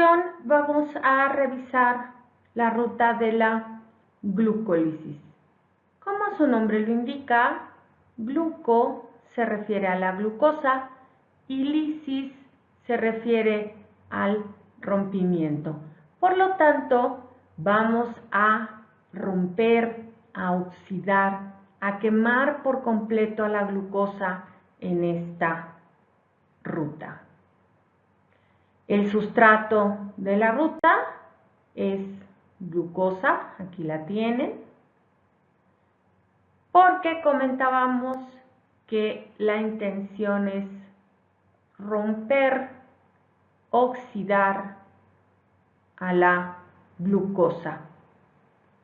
ocasión vamos a revisar la ruta de la glucólisis. Como su nombre lo indica, gluco se refiere a la glucosa y lisis se refiere al rompimiento. Por lo tanto, vamos a romper, a oxidar, a quemar por completo a la glucosa en esta ruta. El sustrato de la ruta es glucosa, aquí la tienen, porque comentábamos que la intención es romper, oxidar a la glucosa,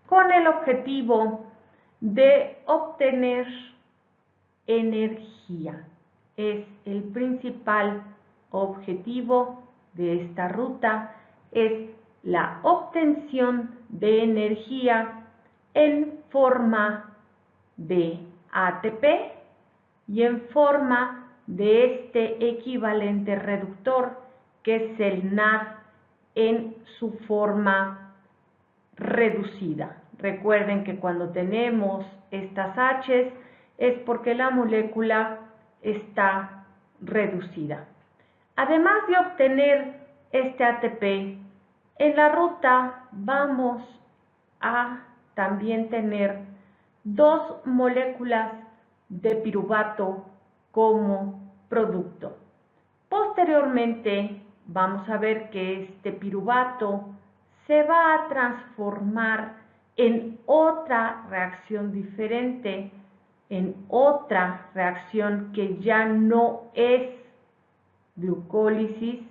con el objetivo de obtener energía. Es el principal objetivo de esta ruta, es la obtención de energía en forma de ATP y en forma de este equivalente reductor que es el NAD en su forma reducida. Recuerden que cuando tenemos estas H's es porque la molécula está reducida. Además de obtener este ATP, en la ruta vamos a también tener dos moléculas de piruvato como producto. Posteriormente vamos a ver que este piruvato se va a transformar en otra reacción diferente, en otra reacción que ya no es glucólisis.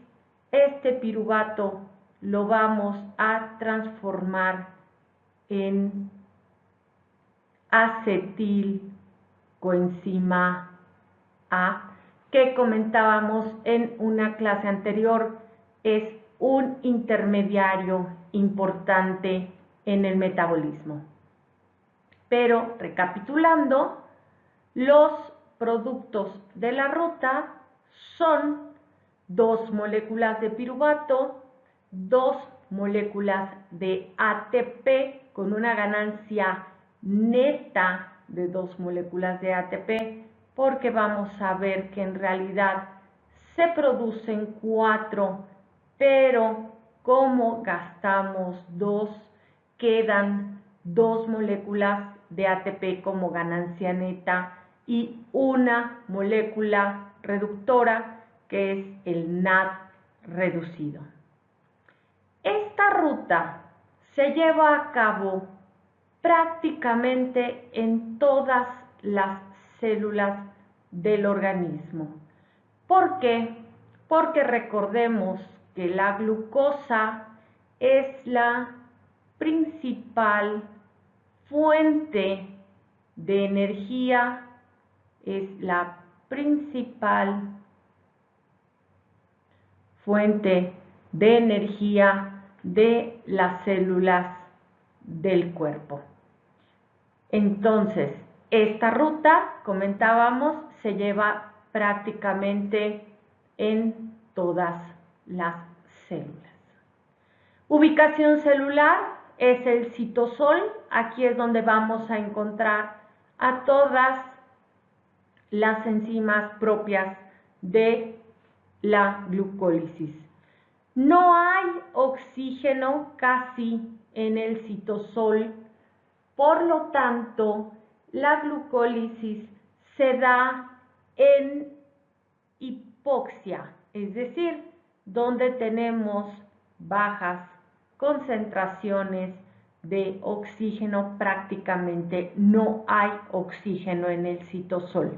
Este piruvato lo vamos a transformar en acetilcoenzima A, que comentábamos en una clase anterior, es un intermediario importante en el metabolismo. Pero recapitulando, los productos de la ruta son dos moléculas de piruvato, dos moléculas de ATP con una ganancia neta de dos moléculas de ATP, porque vamos a ver que en realidad se producen 4, pero como gastamos 2, quedan 2 moléculas de ATP como ganancia neta y una molécula reductora que es el NAD reducido. Esta ruta se lleva a cabo prácticamente en todas las células del organismo. ¿Por qué? Porque recordemos que la glucosa es la principal fuente de energía, es la principal fuente de energía de las células del cuerpo. Entonces, esta ruta, comentábamos, se lleva prácticamente en todas las células. Ubicación celular es el citosol. Aquí es donde vamos a encontrar a todas las enzimas propias de la glucólisis. No hay oxígeno casi en el citosol, por lo tanto, la glucólisis se da en hipoxia, es decir, donde tenemos bajas concentraciones de oxígeno, prácticamente no hay oxígeno en el citosol.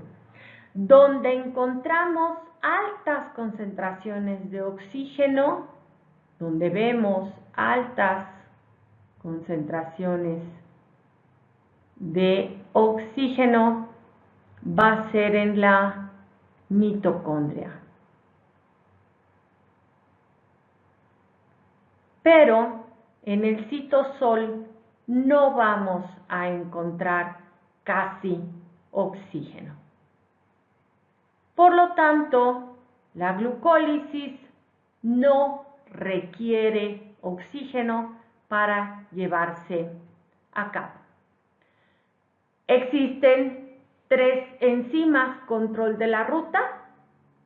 Donde encontramos altas concentraciones de oxígeno, donde vemos altas concentraciones de oxígeno, va a ser en la mitocondria. Pero en el citosol no vamos a encontrar casi oxígeno. Por lo tanto, la glucólisis no requiere oxígeno para llevarse a cabo. Existen 3 enzimas control de la ruta: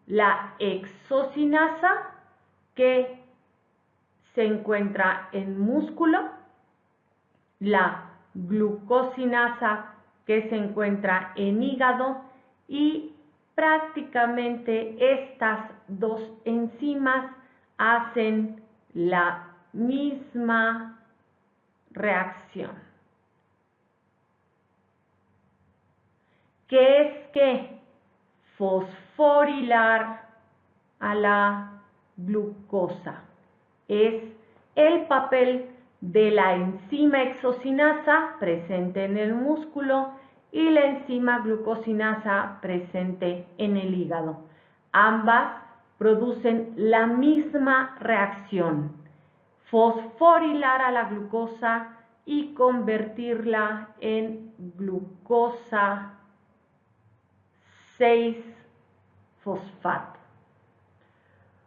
la exocinasa, que se encuentra en músculo, la glucosinasa, que se encuentra en hígado, y prácticamente estas 2 enzimas hacen la misma reacción, que es que fosforilar a la glucosa. Es el papel de la enzima exocinasa presente en el músculo y la enzima glucosinasa presente en el hígado. Ambas producen la misma reacción: fosforilar a la glucosa y convertirla en glucosa 6-fosfato.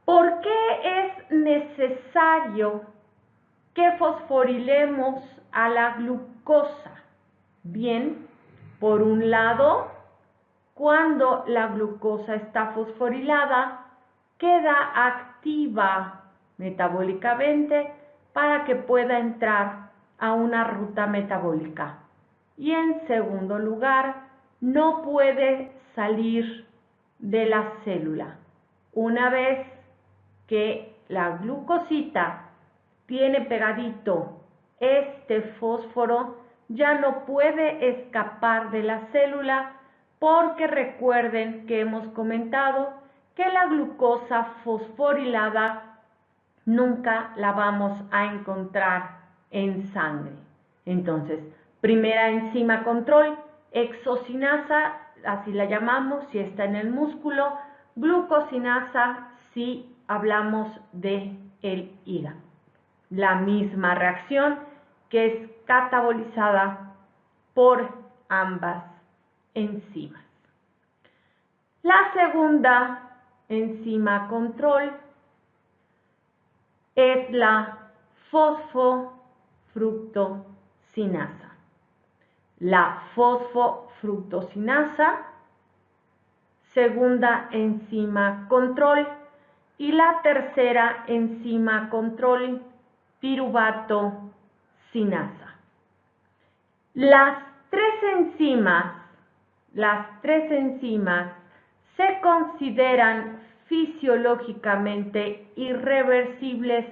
¿Por qué es necesario que fosforilemos a la glucosa? Bien, por un lado, cuando la glucosa está fosforilada, queda activa metabólicamente para que pueda entrar a una ruta metabólica. Y en segundo lugar, no puede salir de la célula. Una vez que la glucosita tiene pegadito este fósforo, ya no puede escapar de la célula, porque recuerden que hemos comentado que la glucosa fosforilada nunca la vamos a encontrar en sangre. Entonces, primera enzima control, exocinasa, así la llamamos si está en el músculo, glucosinasa si hablamos de el hígado. La misma reacción, que es catabolizada por ambas enzimas. La segunda enzima control es la fosfofructosinasa. La fosfofructosinasa, segunda enzima control, y la tercera enzima control, piruvatosinasa. Las tres enzimas se consideran fisiológicamente irreversibles,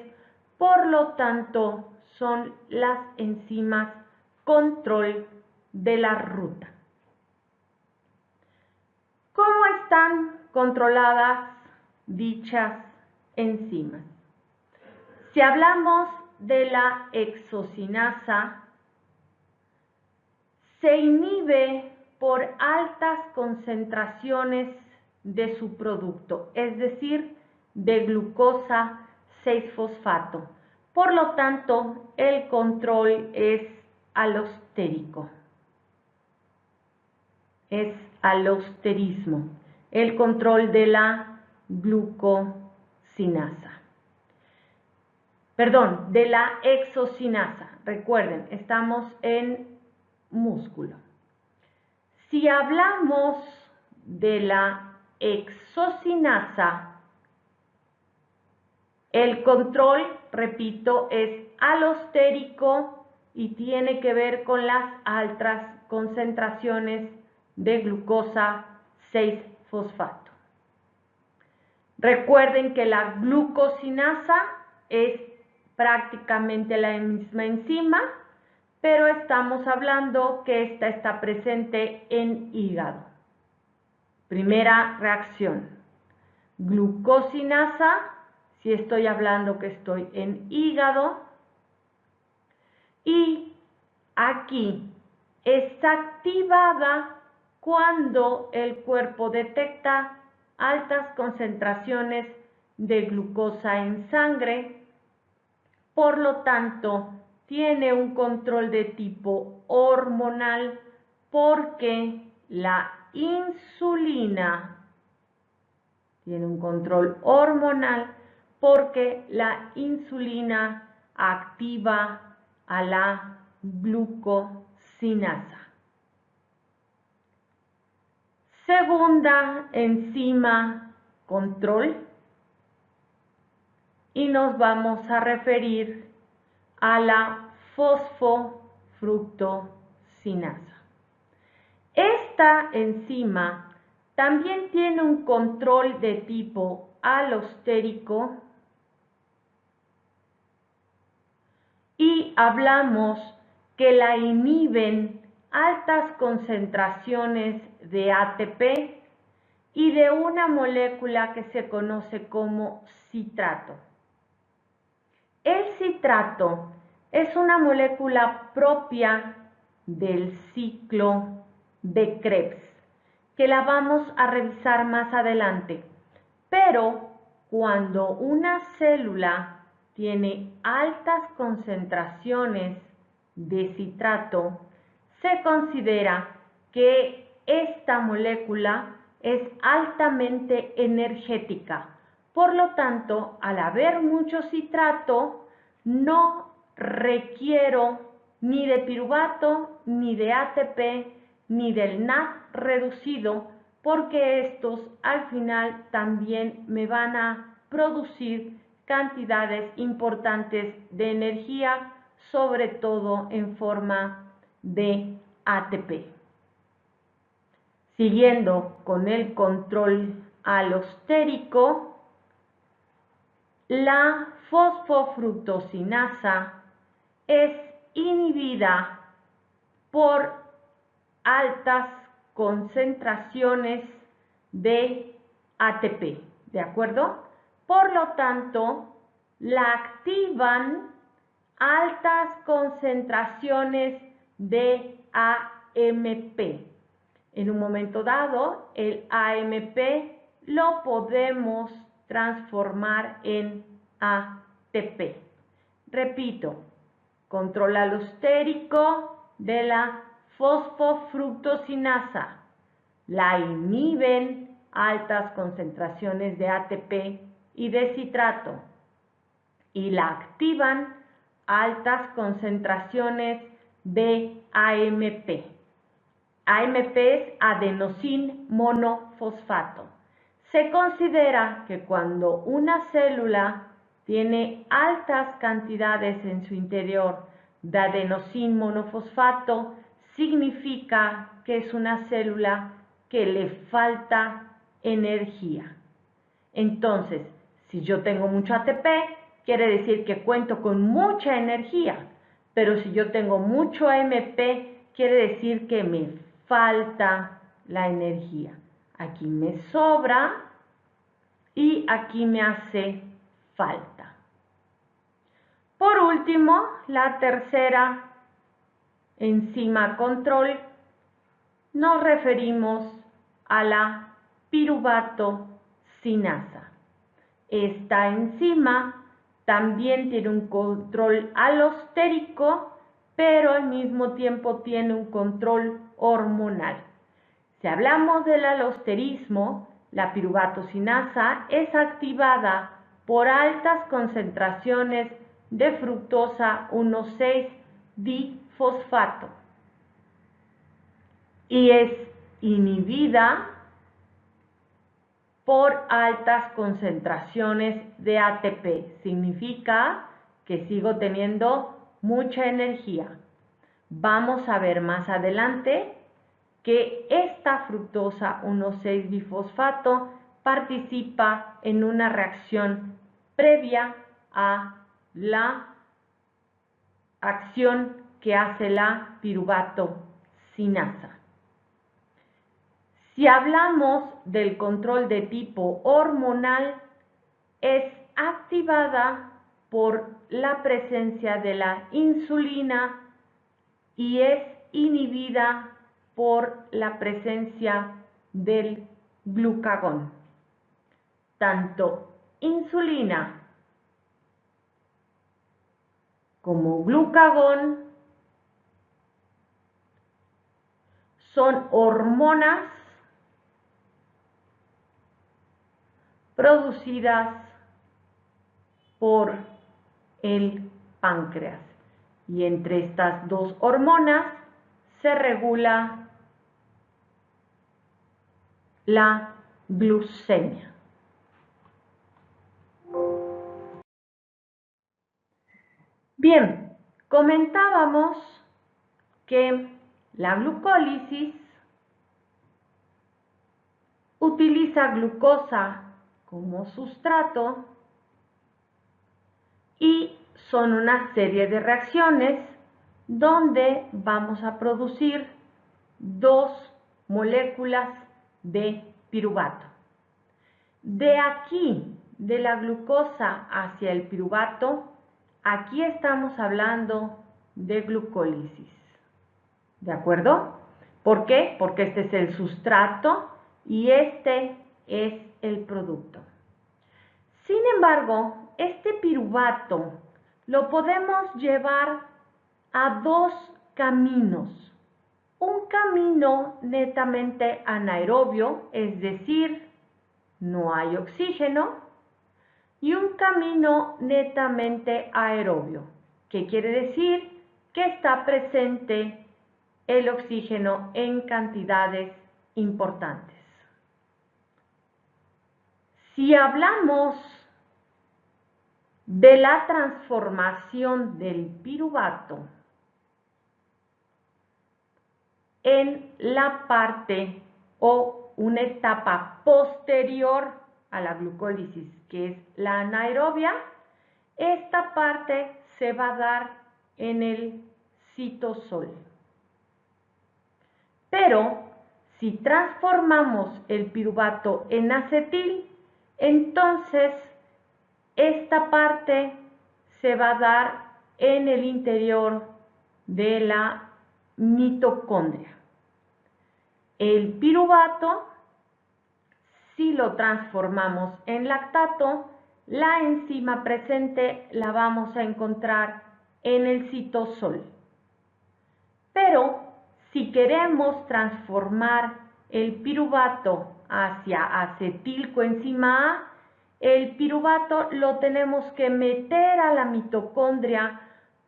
por lo tanto son las enzimas control de la ruta. ¿Cómo están controladas dichas enzimas? Si hablamos de la exocinasa, se inhibe por altas concentraciones de su producto, es decir, de glucosa 6-fosfato. Por lo tanto, el control es alostérico. Es alosterismo, el control de la glucosinasa. Perdón, de la exocinasa. Recuerden, estamos en músculo. Si hablamos de la exocinasa, el control, repito, es alostérico y tiene que ver con las altas concentraciones de glucosa 6-fosfato. Recuerden que la glucosinasa es prácticamente la misma enzima, pero estamos hablando que esta está presente en hígado. Primera reacción, glucosinasa, si estoy hablando que estoy en hígado, y aquí está activada cuando el cuerpo detecta altas concentraciones de glucosa en sangre. Por lo tanto, tiene un control de tipo hormonal, porque la insulina tiene un control hormonal porque la insulina activa a la glucosinasa. Segunda enzima control, y nos vamos a referir a la fosfofructosinasa. Esta enzima también tiene un control de tipo alostérico y hablamos que la inhiben altas concentraciones de ATP y de una molécula que se conoce como citrato. El citrato es una molécula propia del ciclo de Krebs, que la vamos a revisar más adelante. Pero cuando una célula tiene altas concentraciones de citrato, se considera que esta molécula es altamente energética. Por lo tanto, al haber mucho citrato, no requiero ni de piruvato, ni de ATP, ni del NAD reducido, porque estos al final también me van a producir cantidades importantes de energía, sobre todo en forma de ATP. Siguiendo con el control alostérico, la fosfofructosinasa es inhibida por altas concentraciones de ATP, ¿de acuerdo? Por lo tanto, la activan altas concentraciones de AMP. En un momento dado, el AMP lo podemos transformar en ATP. Repito, control alostérico de la fosfofructosinasa. La inhiben altas concentraciones de ATP y de citrato y la activan altas concentraciones de AMP. AMP es adenosín monofosfato. Se considera que cuando una célula tiene altas cantidades en su interior de adenosín monofosfato, significa que es una célula que le falta energía. Entonces, si yo tengo mucho ATP, quiere decir que cuento con mucha energía, pero si yo tengo mucho AMP, quiere decir que me falta la energía. Aquí me sobra y aquí me hace falta. Por último, la tercera enzima control, nos referimos a la piruvato-sinasa. Esta enzima también tiene un control alostérico, pero al mismo tiempo tiene un control hormonal. Si hablamos del alosterismo, la piruvato-sinasa es activada por altas concentraciones de fructosa 1,6-difosfato y es inhibida por altas concentraciones de ATP. Significa que sigo teniendo mucha energía. Vamos a ver más adelante que esta fructosa 1,6-difosfato participa en una reacción previa a la acción que hace la piruvato-sinasa. Si hablamos del control de tipo hormonal, es activada por la presencia de la insulina y es inhibida por la presencia del glucagón. Tanto insulina como glucagón son hormonas producidas por el páncreas. Y entre estas dos hormonas se regula la glucemia. Bien, comentábamos que la glucólisis utiliza glucosa como sustrato y son una serie de reacciones donde vamos a producir dos moléculas de piruvato. De aquí, de la glucosa hacia el piruvato, aquí estamos hablando de glucólisis. ¿De acuerdo? ¿Por qué? Porque este es el sustrato y este es el producto. Sin embargo, este piruvato lo podemos llevar a dos caminos. Un camino netamente anaerobio, es decir, no hay oxígeno, y un camino netamente aerobio, que quiere decir que está presente el oxígeno en cantidades importantes. Si hablamos de la transformación del piruvato en la parte o una etapa posterior a la glucólisis, que es la anaerobia, esta parte se va a dar en el citosol. Pero si transformamos el piruvato en acetil, entonces esta parte se va a dar en el interior de la mitocondria. El piruvato, si lo transformamos en lactato, la enzima presente la vamos a encontrar en el citosol. Pero si queremos transformar el piruvato hacia acetilcoenzima A, el piruvato lo tenemos que meter a la mitocondria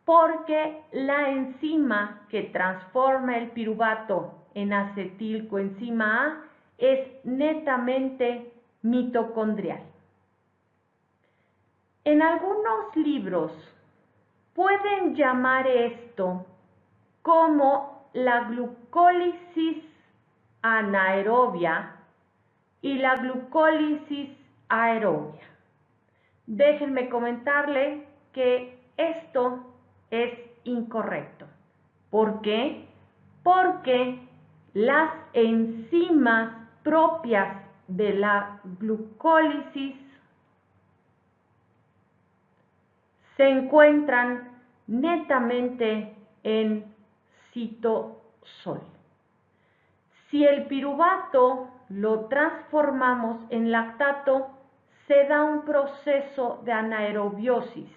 porque la enzima que transforma el piruvato en acetilcoenzima A es netamente mitocondrial. En algunos libros pueden llamar esto como la glucólisis anaerobia y la glucólisis aerobia. Déjenme comentarle que esto es incorrecto. ¿Por qué? Porque las enzimas propias de la glucólisis se encuentran netamente en citosol. Si el piruvato lo transformamos en lactato, se da un proceso de anaerobiosis.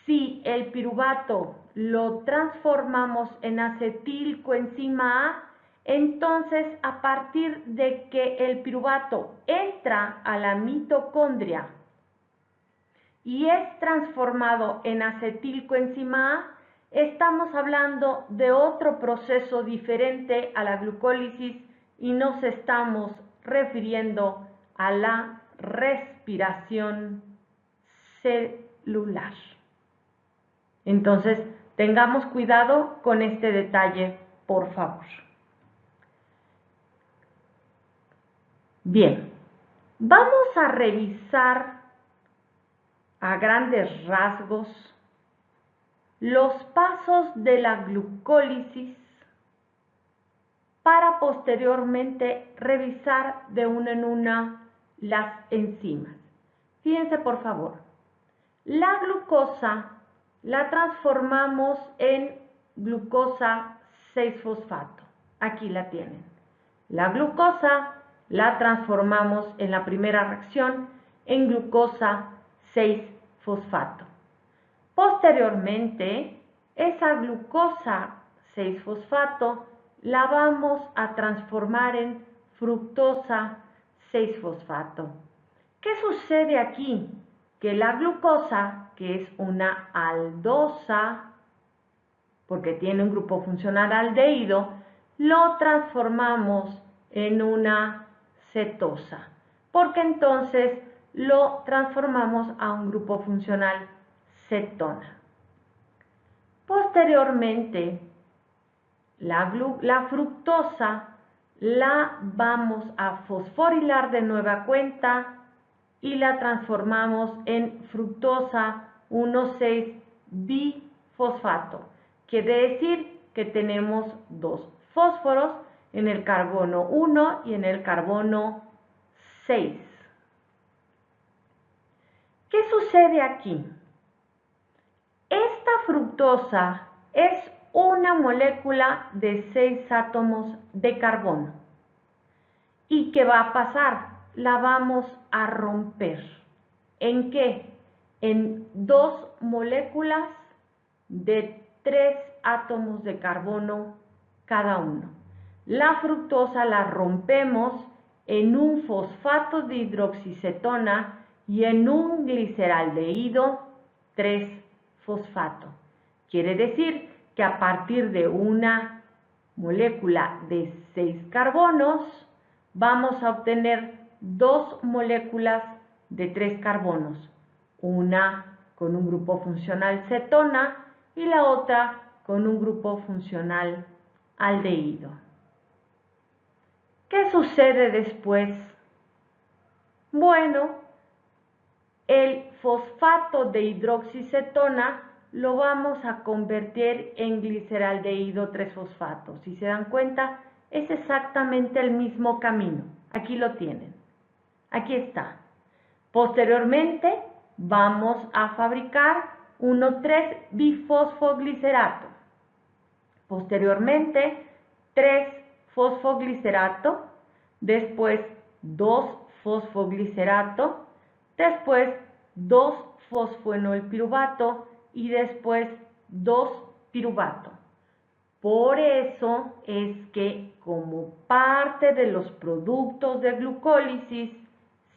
Si el piruvato lo transformamos en acetilcoenzima A, entonces a partir de que el piruvato entra a la mitocondria y es transformado en acetilcoenzima A, estamos hablando de otro proceso diferente a la glucólisis y nos estamos refiriendo a la respiración celular. Entonces, tengamos cuidado con este detalle, por favor. Bien, vamos a revisar a grandes rasgos los pasos de la glucólisis para posteriormente revisar de una en una las enzimas. Fíjense por favor, la glucosa la transformamos en glucosa 6-fosfato. Aquí la tienen. La glucosa la transformamos en la primera reacción en glucosa 6-fosfato. Posteriormente, esa glucosa 6-fosfato la vamos a transformar en fructosa 6-fosfato. ¿Qué sucede aquí? que la glucosa, que es una aldosa, porque tiene un grupo funcional aldehído, lo transformamos en una cetosa, porque entonces lo transformamos a un grupo funcional cetona. Posteriormente, la fructosa la vamos a fosforilar de nueva cuenta y la transformamos en fructosa 1,6-bifosfato. Quiere decir que tenemos dos fósforos en el carbono 1 y en el carbono 6. ¿Qué sucede aquí? Esta fructosa es una molécula de 6 átomos de carbono. ¿Y qué va a pasar? La vamos a romper. ¿En qué? En 2 moléculas de 3 átomos de carbono cada uno. La fructosa la rompemos en un fosfato de hidroxicetona y en un gliceraldehído 3-fosfato. Quiere decir que a partir de una molécula de 6 carbonos, vamos a obtener 2 moléculas de 3 carbonos, una con un grupo funcional cetona y la otra con un grupo funcional aldehído. ¿Qué sucede después? Bueno, el fosfato de hidroxicetona lo vamos a convertir en gliceraldehído 3-fosfato. Si se dan cuenta, es exactamente el mismo camino. Aquí lo tienen. Aquí está. Posteriormente, vamos a fabricar 1,3-bifosfoglicerato. Posteriormente, 3-fosfoglicerato. Después, 2-fosfoglicerato. Después, 2-fosfoenolpiruvato. Y después 2-piruvato. Por eso es que como parte de los productos de glucólisis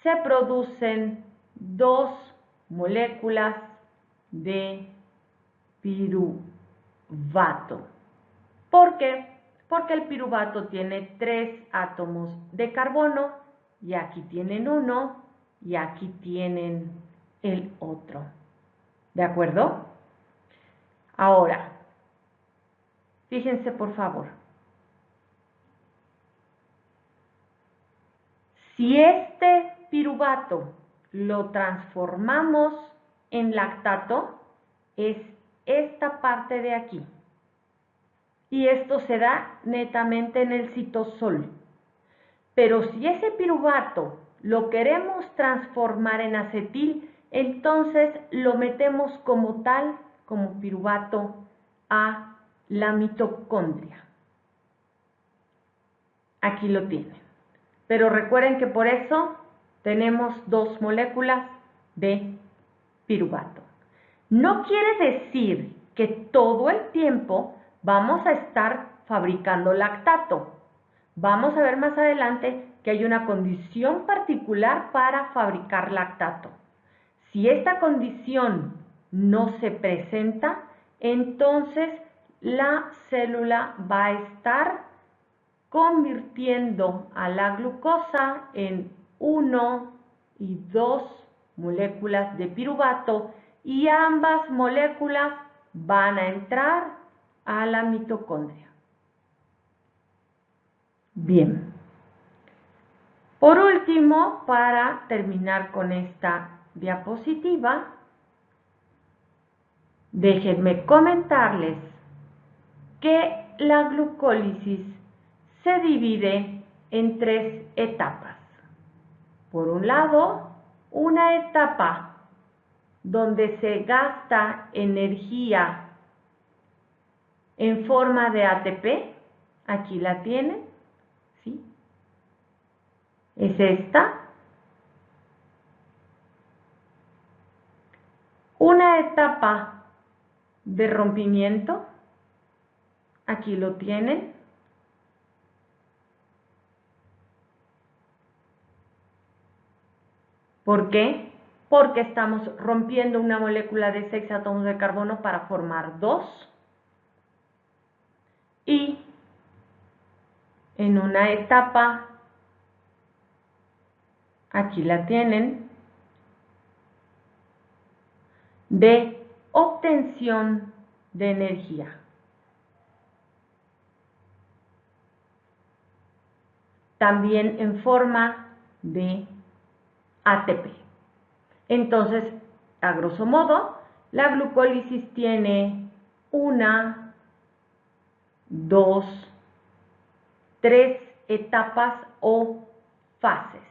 se producen 2 moléculas de piruvato. ¿Por qué? Porque el piruvato tiene 3 átomos de carbono y aquí tienen uno y aquí tienen el otro. ¿De acuerdo? Ahora, fíjense por favor. Si este piruvato lo transformamos en lactato, es esta parte de aquí. Y esto se da netamente en el citosol. Pero si ese piruvato lo queremos transformar en acetil, entonces lo metemos como tal, como piruvato, a la mitocondria. Aquí lo tienen. Pero recuerden que por eso tenemos 2 moléculas de piruvato. No quiere decir que todo el tiempo vamos a estar fabricando lactato. Vamos a ver más adelante que hay una condición particular para fabricar lactato. Si esta condición no se presenta, entonces la célula va a estar convirtiendo a la glucosa en 1 y 2 moléculas de piruvato y ambas moléculas van a entrar a la mitocondria. Bien. Por último, para terminar con esta diapositiva, déjenme comentarles que la glucólisis se divide en 3 etapas. Por un lado, una etapa donde se gasta energía en forma de ATP, aquí la tienen, ¿sí? Es esta. Una etapa de rompimiento, aquí lo tienen. ¿Por qué? porque estamos rompiendo una molécula de 6 átomos de carbono para formar 2. Y en una etapa, aquí la tienen, de obtención de energía. También en forma de ATP. Entonces, a grosso modo, la glucólisis tiene 1, 2, 3 etapas o fases.